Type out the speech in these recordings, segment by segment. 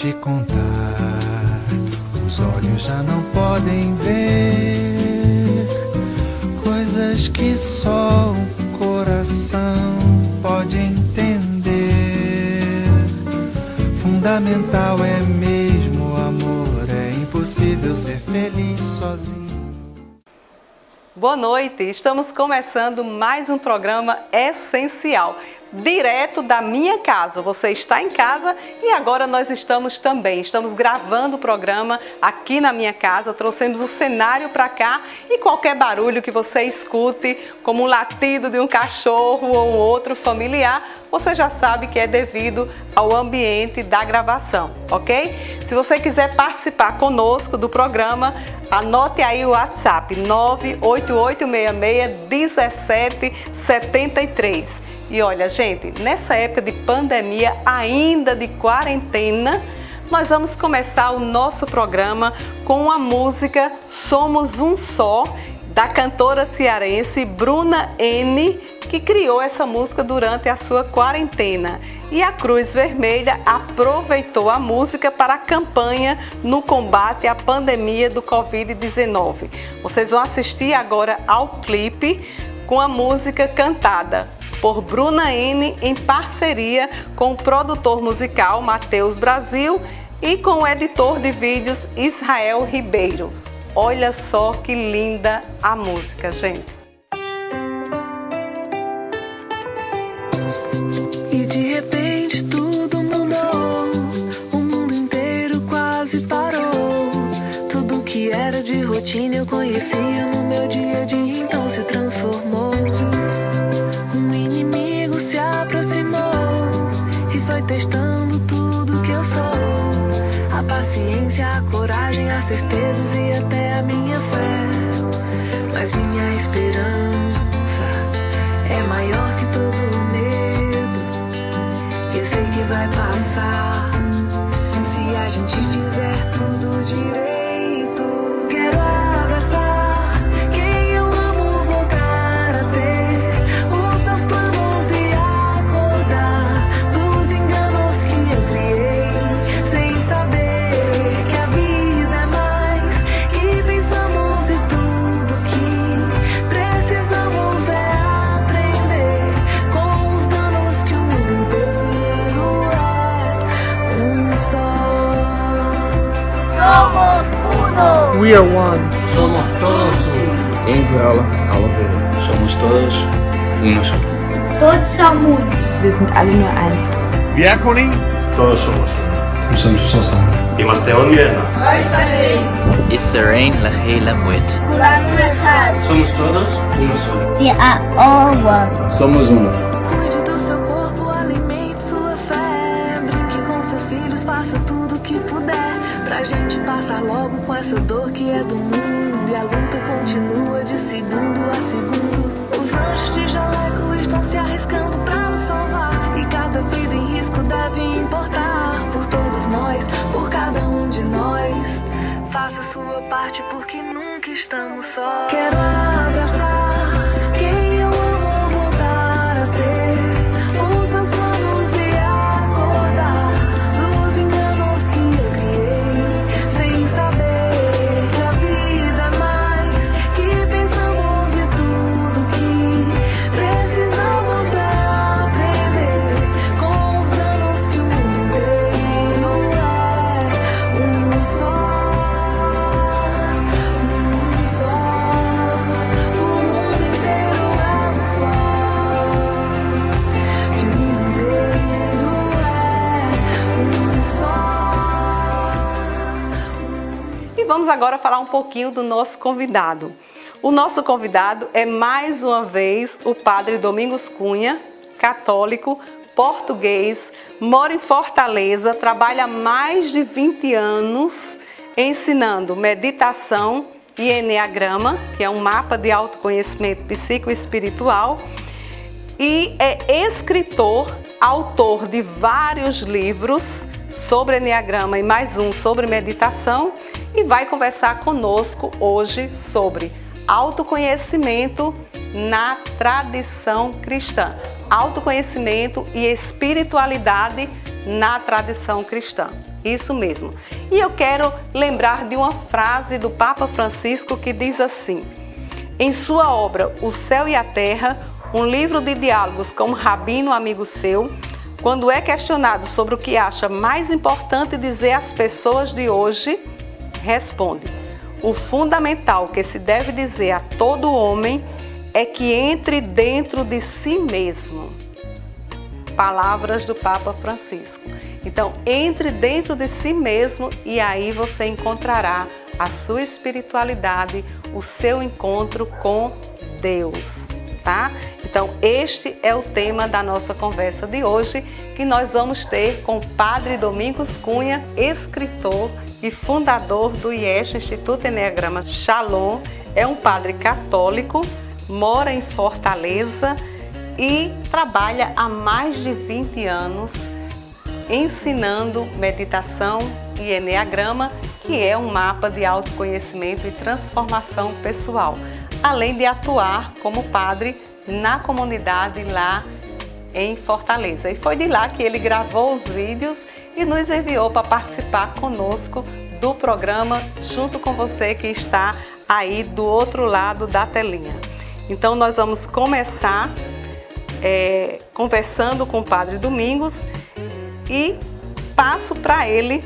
te contar, os olhos já não podem ver coisas que só o coração pode entender. Fundamental é mesmo o amor, é impossível ser feliz sozinho. Boa noite, estamos começando mais um programa essencial, direto da minha casa. Você está em casa e agora nós estamos gravando o programa aqui na minha casa, trouxemos o cenário para cá e qualquer barulho que você escute, como um latido de um cachorro ou um outro familiar, você já sabe que é devido ao ambiente da gravação, ok? Se você quiser participar conosco do programa, anote aí o WhatsApp 988661773. E olha, gente, nessa época de pandemia, ainda de quarentena, nós vamos começar o nosso programa com a música Somos Um Só, da cantora cearense Bruna N, que criou essa música durante a sua quarentena. E a Cruz Vermelha aproveitou a música para a campanha no combate à pandemia do Covid-19. Vocês vão assistir agora ao clipe com a música cantada por Bruna N em parceria com o produtor musical Matheus Brasil e com o editor de vídeos Israel Ribeiro. Olha só que linda a música, gente. E de repente tudo mudou, o mundo inteiro quase parou. Tudo que era de rotina eu conhecia no meu dia a dia, então se transformou. Um inimigo se aproximou e foi testando tudo que eu sou. A paciência, a coragem, as certezas e até a minha fé. Mas minha esperança é maior que todo medo. Eu sei que vai passar se a gente fizer tudo direito. Quero abraçar quem eu amo, voltar a ter os meus planos e acordar dos enganos que eu criei, sem saber que a vida é mais que pensamos e tudo que precisamos é aprender com os danos que o mundo inteiro é um só. Somos uno. We are one. Somos todos Ingela, Oliver. Somos todos uno solo. Todos são uno. Wir sind alle nur eins. Diácono, todos somos uno. Nous sommes tous ensemble. Είμαστε όλοι ένα. Israel Lahela Muet. Somos todos uno solo. We are all one. Somos uno. Cuide do seu corpo, alimente sua fé. Brinque com seus filhos, faça tudo o que puder pra gente passar logo com essa dor que é do mundo. E a luta continua de segundo a segundo. Os anjos de jaleco estão se arriscando pra nos salvar. E cada vida em risco deve importar. Por todos nós, por cada um de nós. Faça a sua parte porque nunca estamos só. Quero abraçar quem eu amo, voltar a ter os meus planos e acordar dos enganos que eu criei, sem saber que a vida é mais que pensamos e tudo que precisamos é aprender com os danos que o mundo inteiro é um só. Um só, o mundo inteiro é um só. Que o mundo inteiro é um só. E vamos agora falar um pouquinho do nosso convidado. O nosso convidado é mais uma vez o Padre Domingos Cunha, católico, português, mora em Fortaleza, trabalha há mais de 20 anos ensinando meditação e enneagrama, que é um mapa de autoconhecimento psicoespiritual, e é escritor, autor de vários livros sobre enneagrama e mais um sobre meditação, e vai conversar conosco hoje sobre autoconhecimento na tradição cristã. Autoconhecimento e espiritualidade na tradição cristã. Isso mesmo. E eu quero lembrar de uma frase do Papa Francisco que diz assim: em sua obra O Céu e a Terra, um livro de diálogos com um rabino amigo seu, quando é questionado sobre o que acha mais importante dizer às pessoas de hoje, responde: o fundamental que se deve dizer a todo homem é que entre dentro de si mesmo. Palavras do Papa Francisco. Então, entre dentro de si mesmo e aí você encontrará a sua espiritualidade, o seu encontro com Deus, tá? Então, este é o tema da nossa conversa de hoje, que nós vamos ter com o Padre Domingos Cunha, escritor e fundador do IESH, Instituto Enneagrama Shalom. É um padre católico, mora em Fortaleza e trabalha há mais de 20 anos ensinando meditação e enneagrama, que é um mapa de autoconhecimento e transformação pessoal, além de atuar como padre na comunidade lá em Fortaleza. E foi de lá que ele gravou os vídeos e nos enviou para participar conosco do programa, junto com você que está aí do outro lado da telinha. Então nós vamos começar conversando com o Padre Domingos e passo para ele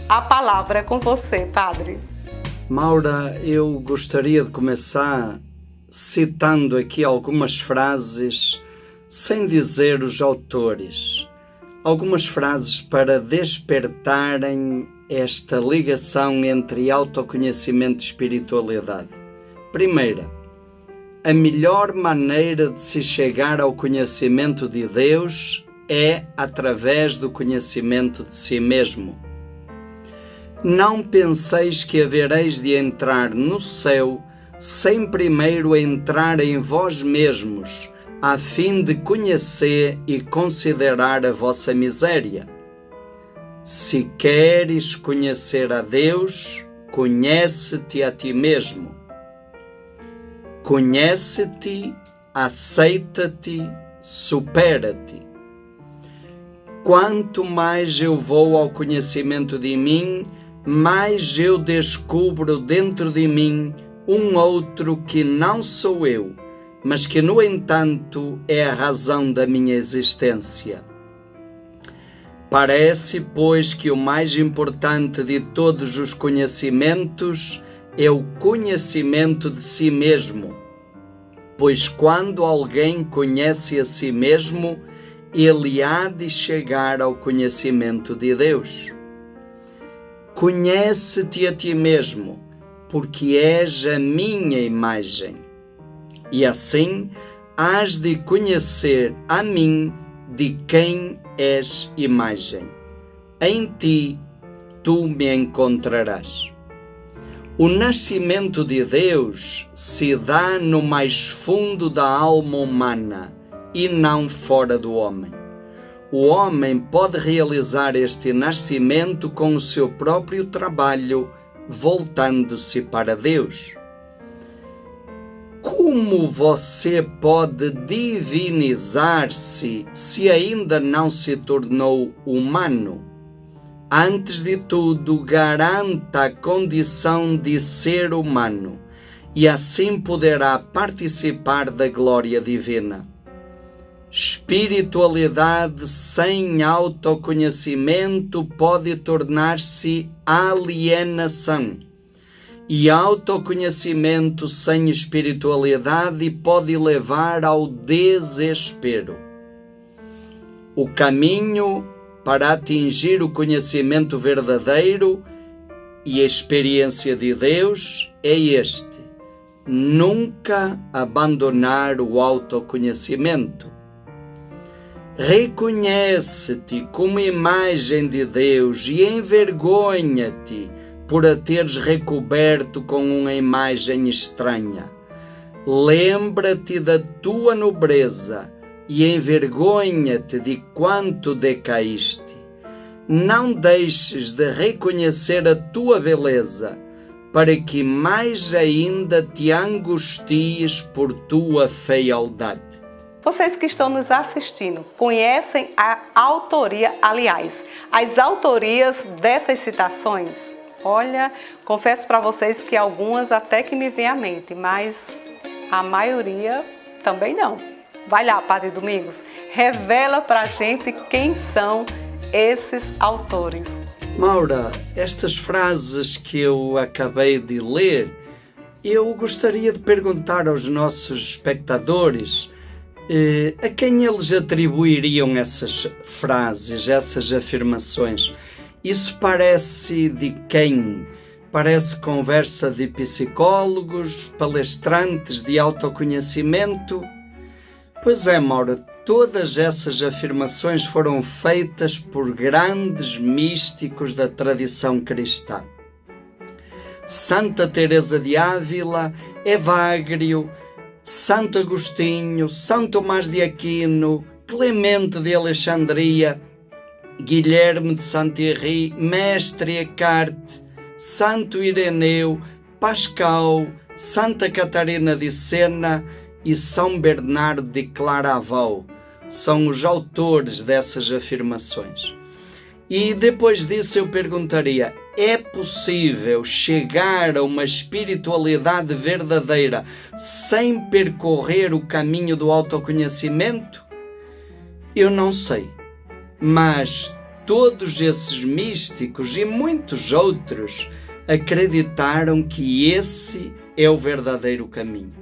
a palavra. É com você, Padre. Maura, eu gostaria de começar citando aqui algumas frases, sem dizer os autores, algumas frases para despertarem esta ligação entre autoconhecimento e espiritualidade. Primeira, a melhor maneira de se chegar ao conhecimento de Deus é através do conhecimento de si mesmo. Não penseis que havereis de entrar no céu sem primeiro entrar em vós mesmos, a fim de conhecer e considerar a vossa miséria. Se queres conhecer a Deus, conhece-te a ti mesmo. Conhece-te, aceita-te, supera-te. Quanto mais eu vou ao conhecimento de mim, mais eu descubro dentro de mim um outro que não sou eu, mas que, no entanto, é a razão da minha existência. Parece, pois, que o mais importante de todos os conhecimentos é o conhecimento de si mesmo, pois quando alguém conhece a si mesmo, ele há de chegar ao conhecimento de Deus. Conhece-te a ti mesmo, porque és a minha imagem, e assim hás de conhecer a mim, de quem és imagem. Em ti tu me encontrarás. O nascimento de Deus se dá no mais fundo da alma humana e não fora do homem. O homem pode realizar este nascimento com o seu próprio trabalho, voltando-se para Deus. Como você pode divinizar-se se ainda não se tornou humano? Antes de tudo, garanta a condição de ser humano e assim poderá participar da glória divina. Espiritualidade sem autoconhecimento pode tornar-se alienação, e autoconhecimento sem espiritualidade pode levar ao desespero. O caminho para atingir o conhecimento verdadeiro e a experiência de Deus é este: nunca abandonar o autoconhecimento. Reconhece-te como imagem de Deus e envergonha-te por a teres recoberto com uma imagem estranha. Lembra-te da tua nobreza e envergonha-te de quanto decaíste. Não deixes de reconhecer a tua beleza, para que mais ainda te angusties por tua fealdade. Vocês que estão nos assistindo conhecem a autoria, aliás, as autorias dessas citações? Olha, confesso para vocês que algumas até que me vêm à mente, mas a maioria também não. Vai lá, Padre Domingos, revela para a gente quem são esses autores. Maura, estas frases que eu acabei de ler, eu gostaria de perguntar aos nossos espectadores a quem eles atribuiriam essas frases, essas afirmações. Isso parece de quem? Parece conversa de psicólogos, palestrantes de autoconhecimento? Pois é, Maura, todas essas afirmações foram feitas por grandes místicos da tradição cristã. Santa Teresa de Ávila, Evagrio, Santo Agostinho, São Tomás de Aquino, Clemente de Alexandria, Guilherme de Saint-Thierry, Mestre Eckhart, Santo Ireneu, Pascal, Santa Catarina de Sena e São Bernardo de Claravaux são os autores dessas afirmações. E depois disso eu perguntaria: é possível chegar a uma espiritualidade verdadeira sem percorrer o caminho do autoconhecimento? Eu não sei, mas todos esses místicos e muitos outros acreditaram que esse é o verdadeiro caminho.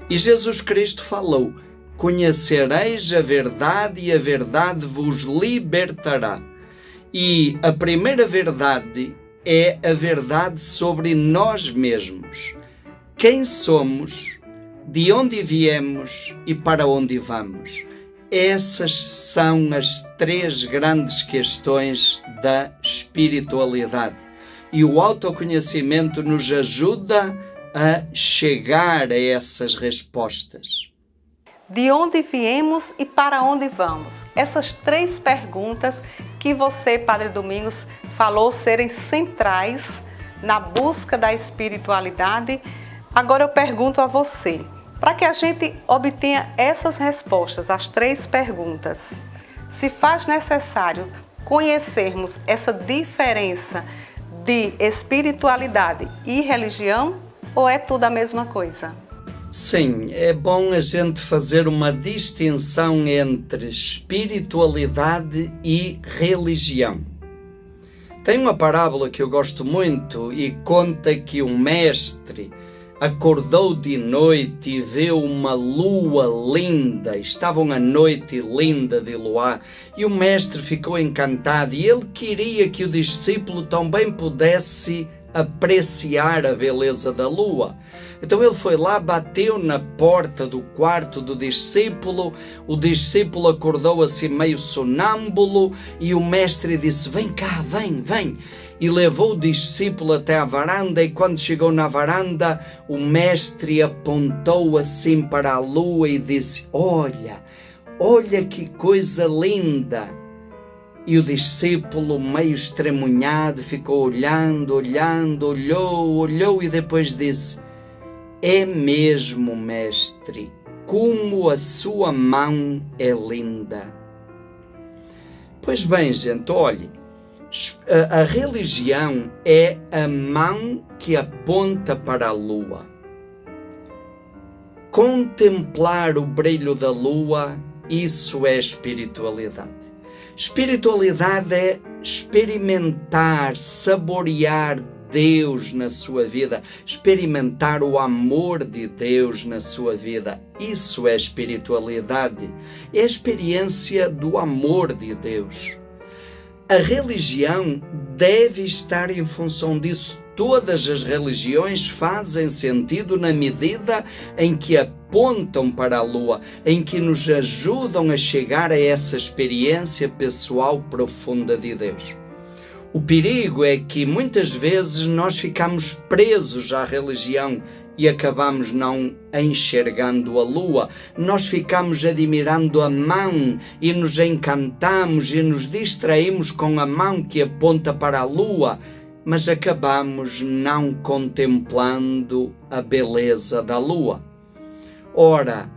E Jesus Cristo falou: conhecereis a verdade e a verdade vos libertará. E a primeira verdade é a verdade sobre nós mesmos. Quem somos, de onde viemos e para onde vamos. Essas são as três grandes questões da espiritualidade. E o autoconhecimento nos ajuda a chegar a essas respostas. De onde viemos e para onde vamos? Essas três perguntas que você, Padre Domingos, falou serem centrais na busca da espiritualidade. Agora eu pergunto a você, para que a gente obtenha essas respostas às três perguntas, se faz necessário conhecermos essa diferença de espiritualidade e religião, ou é tudo a mesma coisa? Sim, é bom a gente fazer uma distinção entre espiritualidade e religião. Tem uma parábola que eu gosto muito e conta que um mestre acordou de noite e viu uma lua linda. Estavam à noite linda de luar e o mestre ficou encantado e ele queria que o discípulo também pudesse apreciar a beleza da lua. Então ele foi lá, bateu na porta do quarto do discípulo, o discípulo acordou assim meio sonâmbulo e o mestre disse: vem cá, vem. E levou o discípulo até a varanda e quando chegou na varanda, o mestre apontou assim para a lua e disse: olha que coisa linda. E o discípulo, meio estremunhado, ficou olhando, olhou e depois disse: é mesmo, mestre, como a sua mão é linda. Pois bem, gente, olhe, a religião é a mão que aponta para a lua. Contemplar o brilho da lua, isso é espiritualidade. Espiritualidade é experimentar, saborear Deus na sua vida, experimentar o amor de Deus na sua vida. Isso é espiritualidade, é a experiência do amor de Deus. A religião deve estar em função disso. Todas as religiões fazem sentido na medida em que apontam para a lua, em que nos ajudam a chegar a essa experiência pessoal profunda de Deus. O perigo é que muitas vezes nós ficamos presos à religião e acabamos não enxergando a lua. Nós ficamos admirando a mão e nos encantamos e nos distraímos com a mão que aponta para a lua, mas acabamos não contemplando a beleza da lua. Ora,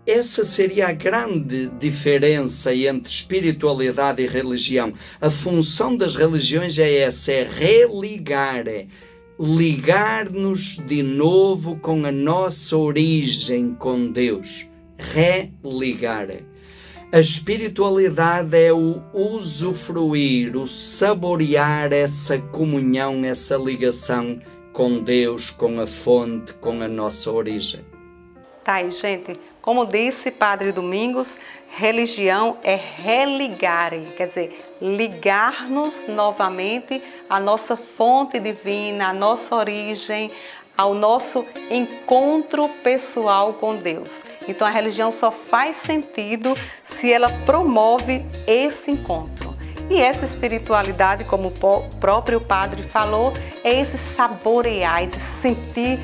essa seria a grande diferença entre espiritualidade e religião. A função das religiões é essa, é religar, é ligar-nos de novo com a nossa origem com Deus. Religar. A espiritualidade é o usufruir, o saborear essa comunhão, essa ligação com Deus, com a fonte, com a nossa origem. Tá aí, gente. Como disse Padre Domingos, religião é religar, quer dizer, ligar-nos novamente à nossa fonte divina, à nossa origem, ao nosso encontro pessoal com Deus. Então a religião só faz sentido se ela promove esse encontro. E essa espiritualidade, como o próprio padre falou, é esse saborear, esse sentir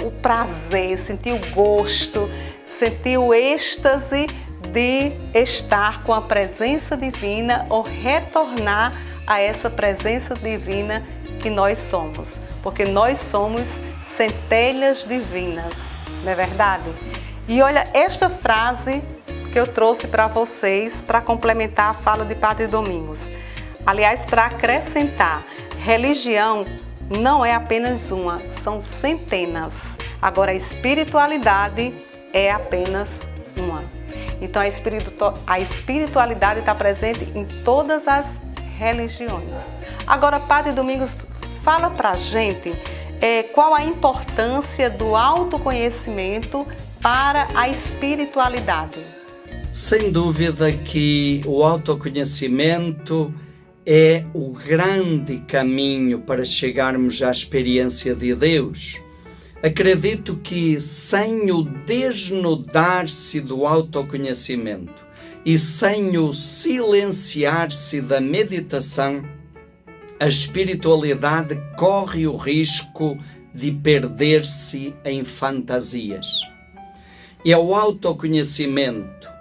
o prazer, sentir o gosto, sentir o êxtase de estar com a presença divina ou retornar a essa presença divina que nós somos. Porque nós somos centelhas divinas, não é verdade? E olha, esta frase que eu trouxe para vocês, para complementar a fala de Padre Domingos. Aliás, para acrescentar, religião não é apenas uma, são centenas. Agora, a espiritualidade é apenas uma. Então, a espiritualidade está presente em todas as religiões. Agora, Padre Domingos, fala para a gente qual a importância do autoconhecimento para a espiritualidade. Sem dúvida que o autoconhecimento é o grande caminho para chegarmos à experiência de Deus. Acredito que sem o desnudar-se do autoconhecimento e sem o silenciar-se da meditação, a espiritualidade corre o risco de perder-se em fantasias. E ao autoconhecimento,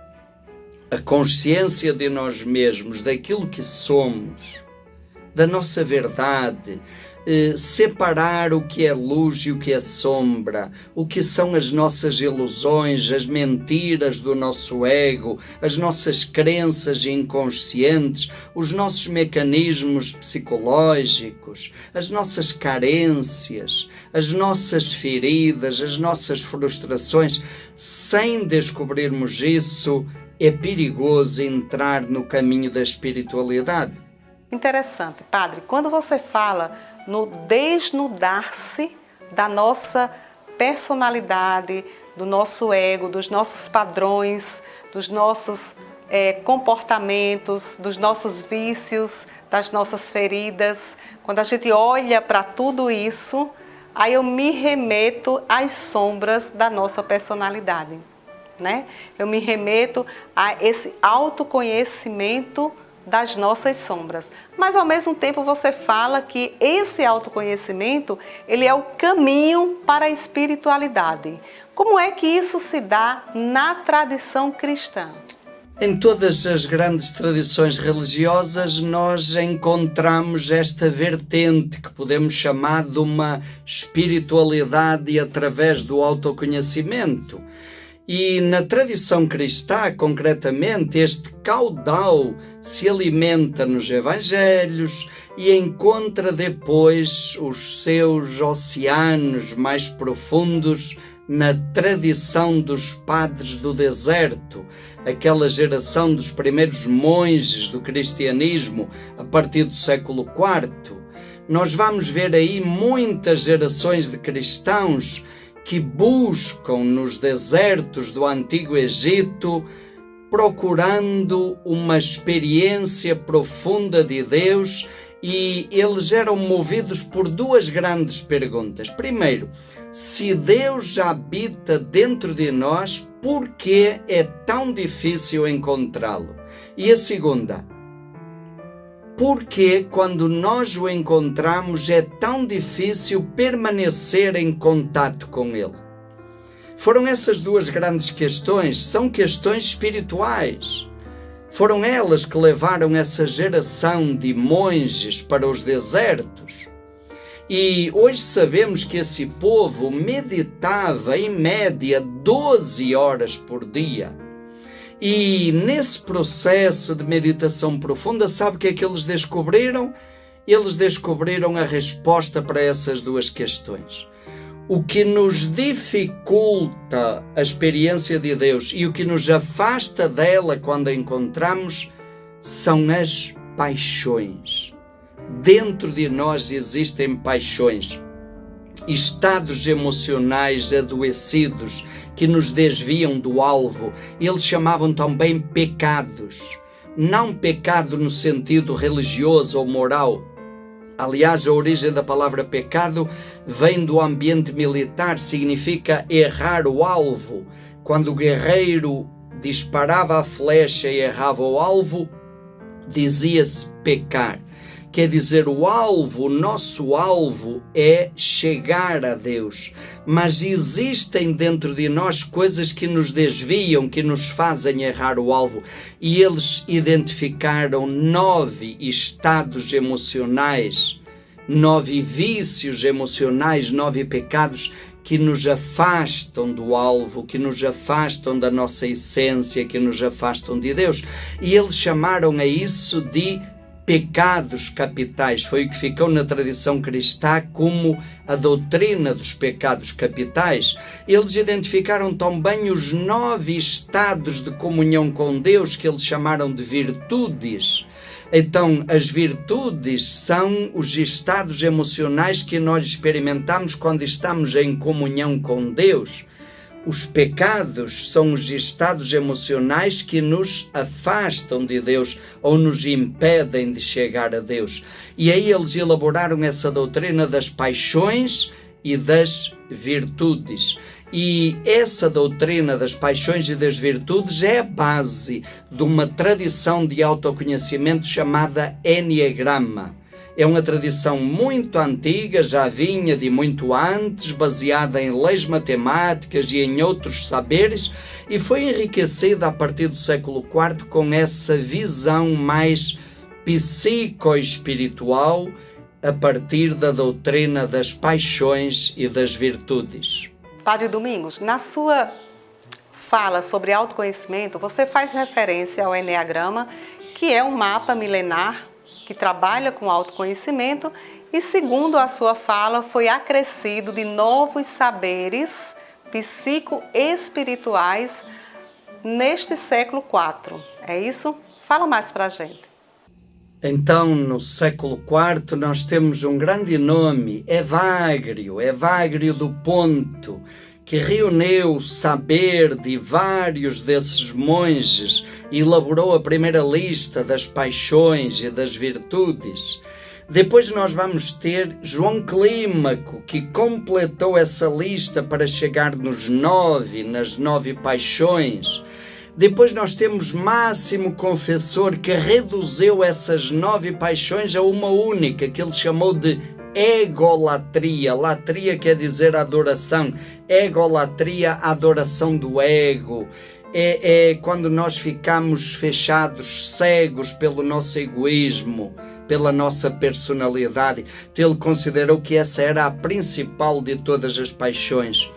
a consciência de nós mesmos, daquilo que somos, da nossa verdade, separar o que é luz e o que é sombra, o que são as nossas ilusões, as mentiras do nosso ego, as nossas crenças inconscientes, os nossos mecanismos psicológicos, as nossas carências, as nossas feridas, as nossas frustrações. Sem descobrirmos isso, é perigoso entrar no caminho da espiritualidade. Interessante, Padre, quando você fala no desnudar-se da nossa personalidade, do nosso ego, dos nossos padrões, dos nossos comportamentos, dos nossos vícios, das nossas feridas, quando a gente olha para tudo isso, aí eu me remeto às sombras da nossa personalidade, né? Eu me remeto a esse autoconhecimento das nossas sombras. Mas ao mesmo tempo você fala que esse autoconhecimento, ele é o caminho para a espiritualidade. Como é que isso se dá na tradição cristã? Em todas as grandes tradições religiosas nós encontramos esta vertente que podemos chamar de uma espiritualidade através do autoconhecimento. E na tradição cristã, concretamente, este caudal se alimenta nos evangelhos e encontra depois os seus oceanos mais profundos na tradição dos padres do deserto, aquela geração dos primeiros monges do cristianismo a partir do século IV. Nós vamos ver aí muitas gerações de cristãos que buscam nos desertos do Antigo Egito, procurando uma experiência profunda de Deus, e eles eram movidos por duas grandes perguntas. Primeiro, se Deus já habita dentro de nós, por que é tão difícil encontrá-lo? E a segunda, porque quando nós o encontramos é tão difícil permanecer em contato com ele? Foram essas duas grandes questões, são questões espirituais. Foram elas que levaram essa geração de monges para os desertos. E hoje sabemos que esse povo meditava em média 12 horas por dia. E nesse processo de meditação profunda, sabe o que é que eles descobriram? Eles descobriram a resposta para essas duas questões. O que nos dificulta a experiência de Deus e o que nos afasta dela quando a encontramos são as paixões. Dentro de nós existem paixões, estados emocionais adoecidos que nos desviam do alvo. Eles chamavam também pecados. Não pecado no sentido religioso ou moral. Aliás, a origem da palavra pecado vem do ambiente militar, significa errar o alvo. Quando o guerreiro disparava a flecha e errava o alvo, dizia-se pecar. Quer dizer, o alvo, o nosso alvo é chegar a Deus. Mas existem dentro de nós coisas que nos desviam, que nos fazem errar o alvo. E eles identificaram 9 estados emocionais, 9 vícios emocionais, 9 pecados que nos afastam do alvo, que nos afastam da nossa essência, que nos afastam de Deus. E eles chamaram a isso de pecados capitais. Foi o que ficou na tradição cristã como a doutrina dos pecados capitais. Eles identificaram também os 9 estados de comunhão com Deus, que eles chamaram de virtudes. Então, as virtudes são os estados emocionais que nós experimentamos quando estamos em comunhão com Deus. Os pecados são os estados emocionais que nos afastam de Deus ou nos impedem de chegar a Deus. E aí eles elaboraram essa doutrina das paixões e das virtudes. E essa doutrina das paixões e das virtudes é a base de uma tradição de autoconhecimento chamada Enneagrama. É uma tradição muito antiga, já vinha de muito antes, baseada em leis matemáticas e em outros saberes, e foi enriquecida a partir do século IV com essa visão mais psicoespiritual a partir da doutrina das paixões e das virtudes. Padre Domingos, na sua fala sobre autoconhecimento, você faz referência ao Enneagrama, que é um mapa milenar que trabalha com autoconhecimento e, segundo a sua fala, foi acrescido de novos saberes psicoespirituais neste século IV. É isso? Fala mais para a gente. Então, no século IV, nós temos um grande nome, Evagrio do Ponto, que reuniu o saber de vários desses monges e elaborou a primeira lista das paixões e das virtudes. Depois nós vamos ter João Clímaco, que completou essa lista para chegar nas 9 paixões. Depois nós temos Máximo Confessor, que reduziu essas 9 paixões a uma única, que ele chamou de egolatria. Latria quer dizer adoração. Egolatria, adoração do ego. É quando nós ficamos fechados, cegos pelo nosso egoísmo, pela nossa personalidade. Então ele considerou que essa era a principal de todas as paixões.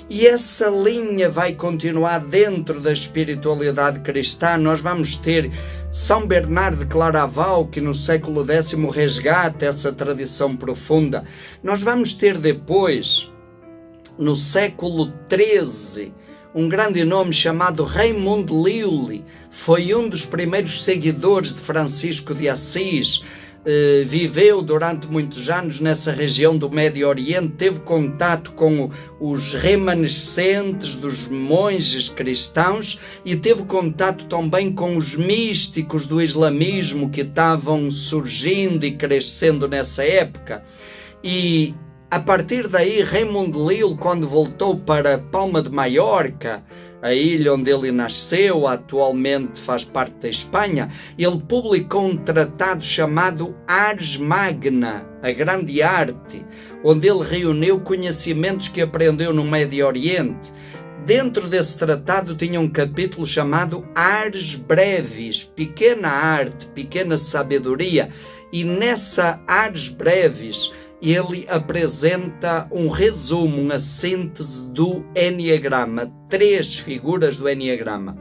E essa linha vai continuar dentro da espiritualidade cristã. Nós vamos ter São Bernardo de Claraval, que no século X resgata essa tradição profunda. Nós vamos ter depois, no século XIII, um grande nome chamado Raymond Lully. Foi um dos primeiros seguidores de Francisco de Assis. Viveu durante muitos anos nessa região do Médio Oriente, teve contato com os remanescentes dos monges cristãos e teve contato também com os místicos do islamismo que estavam surgindo e crescendo nessa época. E a partir daí, Raymond Lully, quando voltou para Palma de Maiorca, a ilha onde ele nasceu, atualmente faz parte da Espanha, ele publicou um tratado chamado Ars Magna, a Grande Arte, onde ele reuniu conhecimentos que aprendeu no Médio Oriente. Dentro desse tratado tinha um capítulo chamado Ars Brevis, pequena arte, pequena sabedoria, e nessa Ars Brevis ele apresenta um resumo, uma síntese do Enneagrama, 3 figuras do Enneagrama: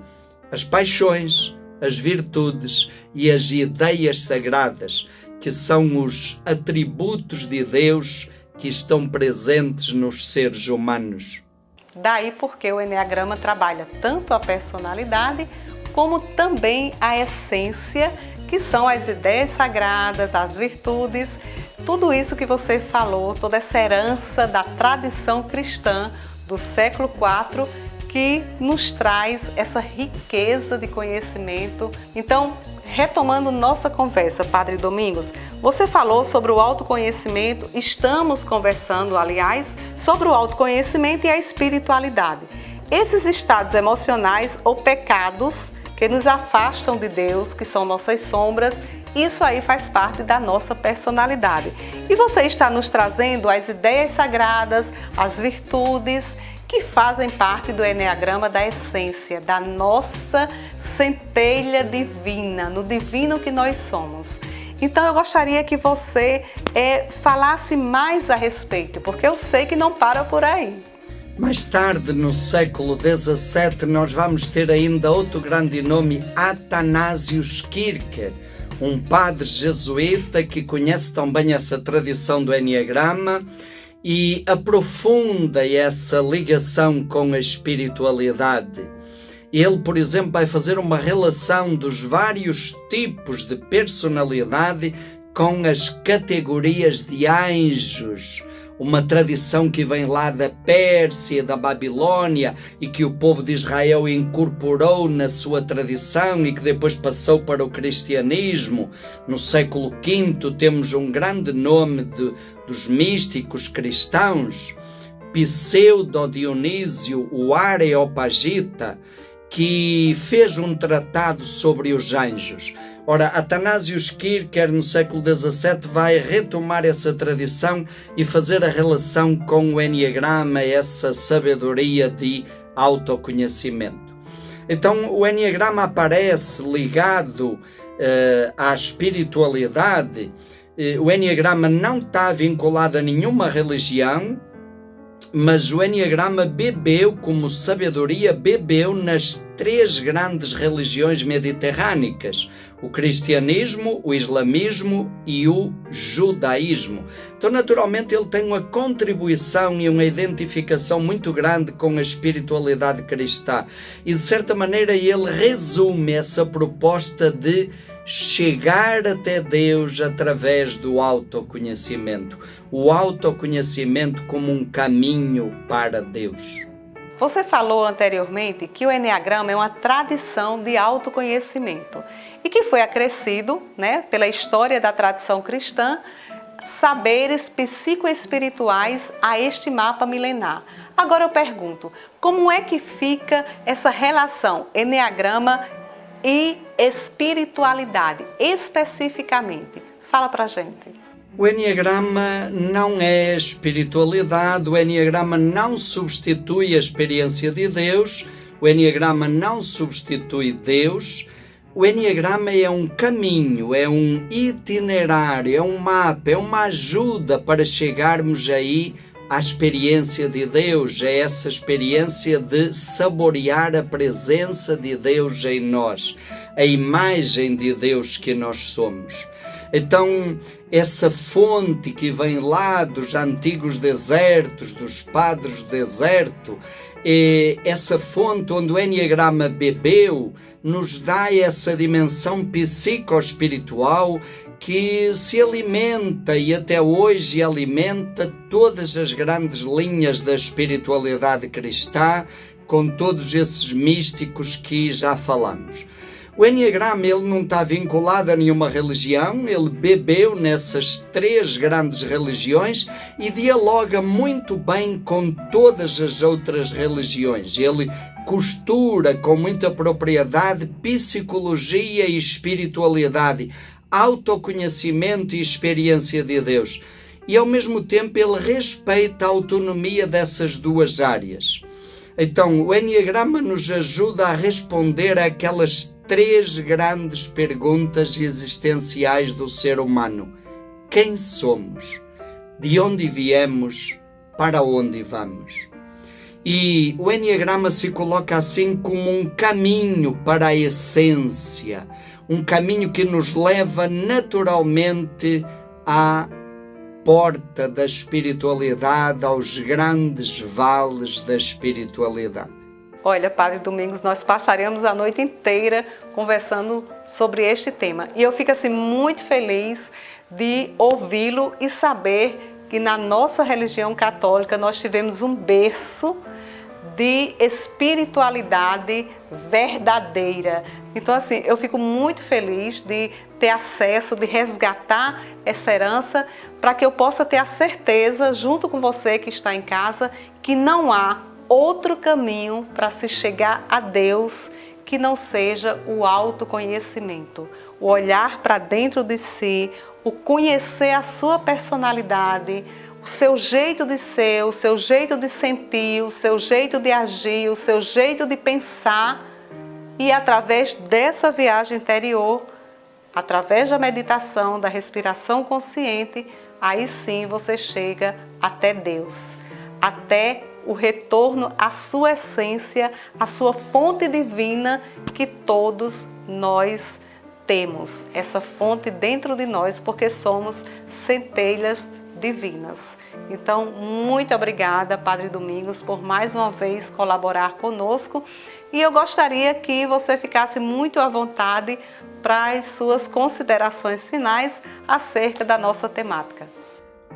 as paixões, as virtudes e as ideias sagradas, que são os atributos de Deus que estão presentes nos seres humanos. Daí porque o Enneagrama trabalha tanto a personalidade como também a essência, que são as ideias sagradas, as virtudes, tudo isso que você falou, toda essa herança da tradição cristã do século IV, que nos traz essa riqueza de conhecimento. Então, retomando nossa conversa, Padre Domingos, você falou sobre o autoconhecimento, estamos conversando, aliás, sobre o autoconhecimento e a espiritualidade. Esses estados emocionais ou pecados que nos afastam de Deus, que são nossas sombras, isso aí faz parte da nossa personalidade. E você está nos trazendo as ideias sagradas, as virtudes, que fazem parte do Enneagrama, da essência, da nossa centelha divina, no divino que nós somos. Então eu gostaria que você falasse mais a respeito, porque eu sei que não para por aí. Mais tarde, no século XVII, nós vamos ter ainda outro grande nome, Athanasius Kircher, um padre jesuíta que conhece também essa tradição do Enneagrama e aprofunda essa ligação com a espiritualidade. Ele, por exemplo, vai fazer uma relação dos vários tipos de personalidade com as categorias de anjos, uma tradição que vem lá da Pérsia, da Babilônia, e que o povo de Israel incorporou na sua tradição e que depois passou para o cristianismo. No século V temos um grande nome dos místicos cristãos, Pseudo-Dionísio, o Areopagita, que fez um tratado sobre os anjos. Ora, Athanasius Kircher, no século XVII, vai retomar essa tradição e fazer a relação com o Enneagrama, essa sabedoria de autoconhecimento. Então, o Enneagrama aparece ligado à espiritualidade. O Enneagrama não está vinculado a nenhuma religião, mas o Enneagrama bebeu, como sabedoria, bebeu nas 3 grandes religiões mediterrânicas: o cristianismo, o islamismo e o judaísmo. Então, naturalmente, ele tem uma contribuição e uma identificação muito grande com a espiritualidade cristã. E, de certa maneira, ele resume essa proposta de chegar até Deus através do autoconhecimento. O autoconhecimento como um caminho para Deus. Você falou anteriormente que o Enneagrama é uma tradição de autoconhecimento e que foi acrescido, pela história da tradição cristã, saberes psicoespirituais a este mapa milenar. Agora eu pergunto, como é que fica essa relação Enneagrama e espiritualidade, especificamente? Fala pra gente. O Enneagrama não é espiritualidade, o Enneagrama não substitui a experiência de Deus, o Enneagrama não substitui Deus. O Enneagrama é um caminho, é um itinerário, é um mapa, é uma ajuda para chegarmos aí à experiência de Deus, é essa experiência de saborear a presença de Deus em nós, a imagem de Deus que nós somos. Então, essa fonte que vem lá dos antigos desertos, dos padres do deserto, essa fonte onde o Enneagrama bebeu, nos dá essa dimensão psicoespiritual que se alimenta e até hoje alimenta todas as grandes linhas da espiritualidade cristã, com todos esses místicos que já falamos. O Enneagrama ele não está vinculado a nenhuma religião, ele bebeu nessas 3 grandes religiões e dialoga muito bem com todas as outras religiões. Ele costura com muita propriedade psicologia e espiritualidade, autoconhecimento e experiência de Deus. E ao mesmo tempo ele respeita a autonomia dessas 2 áreas. Então, o Enneagrama nos ajuda a responder àquelas 3 grandes perguntas existenciais do ser humano. Quem somos? de onde viemos, para onde vamos. E o Enneagrama se coloca assim como um caminho para a essência, um caminho que nos leva naturalmente à porta da espiritualidade, aos grandes vales da espiritualidade. Olha, Padre Domingos, nós passaremos a noite inteira conversando sobre este tema. E eu fico assim muito feliz de ouvi-lo e saber que na nossa religião católica nós tivemos um berço de espiritualidade verdadeira. Então, assim, eu fico muito feliz de ter acesso, de resgatar essa herança, para que eu possa ter a certeza, junto com você que está em casa, que não há outro caminho para se chegar a Deus que não seja o autoconhecimento, o olhar para dentro de si, o conhecer a sua personalidade, o seu jeito de ser, o seu jeito de sentir, o seu jeito de agir, o seu jeito de pensar. E através dessa viagem interior, através da meditação, da respiração consciente, aí sim você chega até Deus, até o retorno à sua essência, à sua fonte divina que todos nós temos. Essa fonte dentro de nós, porque somos centelhas divinas. Então, muito obrigada, Padre Domingos, por mais uma vez colaborar conosco. E eu gostaria que você ficasse muito à vontade para as suas considerações finais acerca da nossa temática.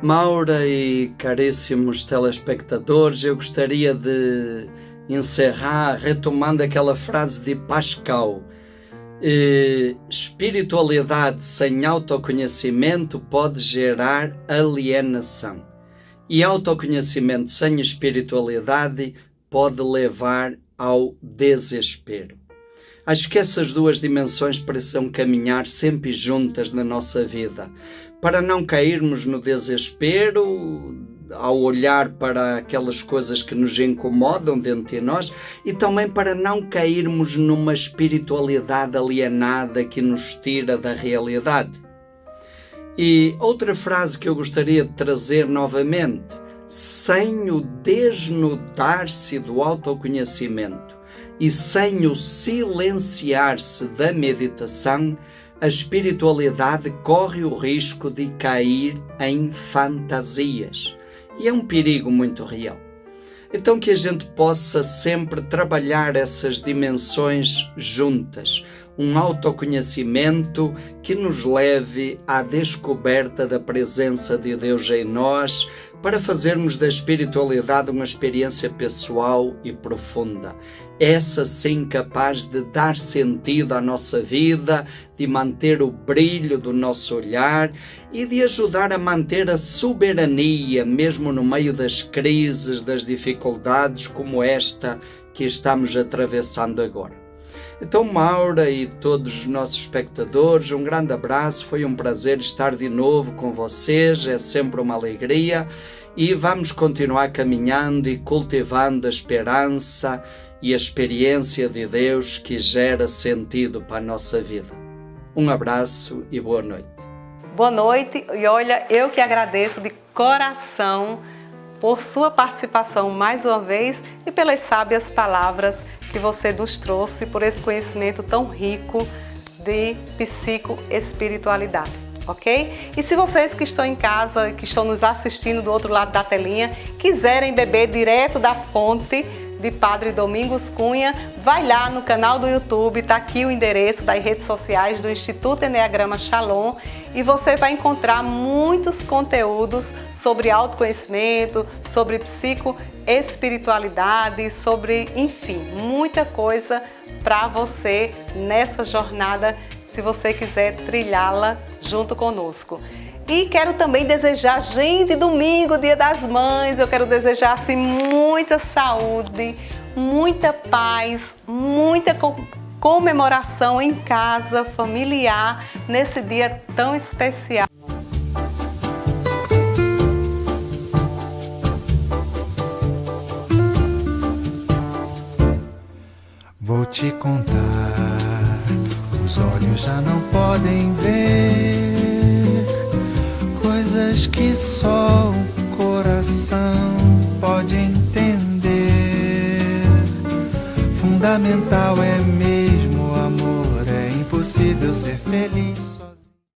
Maura e caríssimos telespectadores, eu gostaria de encerrar retomando aquela frase de Pascal: espiritualidade sem autoconhecimento pode gerar alienação, e autoconhecimento sem espiritualidade pode levar ao desespero. Acho que essas duas dimensões precisam caminhar sempre juntas na nossa vida, para não cairmos no desespero ao olhar para aquelas coisas que nos incomodam dentro de nós, e também para não cairmos numa espiritualidade alienada que nos tira da realidade. E outra frase que eu gostaria de trazer novamente: sem o desnudar-se do autoconhecimento e sem o silenciar-se da meditação, a espiritualidade corre o risco de cair em fantasias. E é um perigo muito real. Então que a gente possa sempre trabalhar essas dimensões juntas. Um autoconhecimento que nos leve à descoberta da presença de Deus em nós, para fazermos da espiritualidade uma experiência pessoal e profunda. Essa sim capaz de dar sentido à nossa vida, de manter o brilho do nosso olhar e de ajudar a manter a soberania, mesmo no meio das crises, das dificuldades como esta que estamos atravessando agora. Então, Maura e todos os nossos espectadores, um grande abraço, foi um prazer estar de novo com vocês, é sempre uma alegria, e vamos continuar caminhando e cultivando a esperança e a experiência de Deus que gera sentido para a nossa vida. Um abraço e boa noite. Boa noite, e olha, eu que agradeço de coração por sua participação mais uma vez e pelas sábias palavras que você nos trouxe, por esse conhecimento tão rico de psicoespiritualidade, ok? E se vocês que estão em casa, que estão nos assistindo do outro lado da telinha, quiserem beber direto da fonte de Padre Domingos Cunha, vai lá no canal do YouTube, está aqui o endereço das redes sociais do Instituto Enneagrama Shalom, e você vai encontrar muitos conteúdos sobre autoconhecimento, sobre psicoespiritualidade, sobre, enfim, muita coisa para você nessa jornada, se você quiser trilhá-la junto conosco. E quero também desejar, gente, domingo, Dia das Mães, eu quero desejar assim, muita saúde, muita paz, muita comemoração em casa, familiar, nesse dia tão especial. Vou te contar, os olhos já não podem ver coisas coisas que só o coração pode entender. Fundamental é mesmo o amor, é impossível ser feliz só.